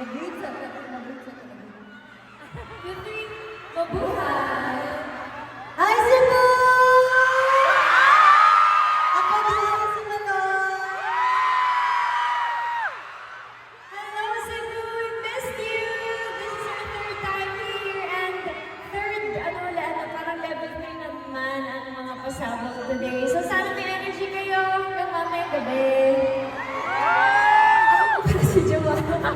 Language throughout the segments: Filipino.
Mag-greet sa mabuhay! Hi, Cebu! Ako din si Malon! Hello, Cebu! We missed you! This is our third time here and third, parang level 3 naman ang mga pasabog today. So sana may energy kayo hanggang mamayang gabi. Ako po pala si Joanna.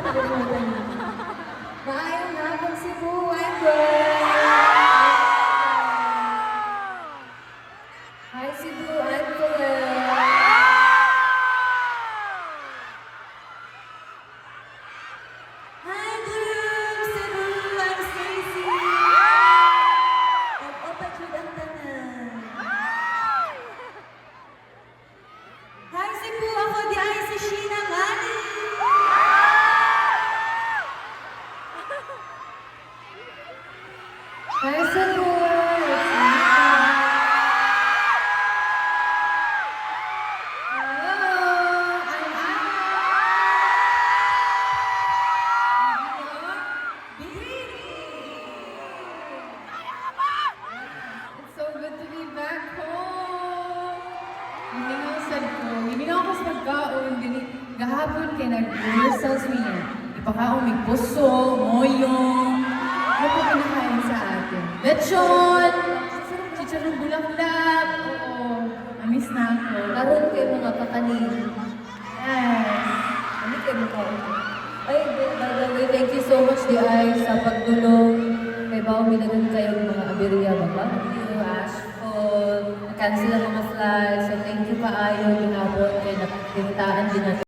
Maayong hapon, Cebu! I'm good! Hi, Cebu! I'm Colette! Hi, Bloom! Cebu! I'm Stacy! Opa, Judang Tanan! Hi, Cebu! Ako di ay si Sheena Mani! Hi, Cebu! It's Mika! Hello! I'm Anna! It's so good to be back home. Hindi na ako sa pagkaon. Gahapon kay nag-rehearsals niya. Ipakaon may puso, moyong. Ano pa kinakain sa atin? Lechon! Chicharong bulaklak. Oo. Amis na ako. Karoon kayo mga kakanin. Yes. Ano kayo mga Ay, by the way, thank you so much, di ay, sa pagdulong. Kay Bao, minagun kayong mga aberya, Bagyo, Ashfall, cancel ang mga flights. So, thank you pa ayo, ginabot, kay nakikiritaan din natin.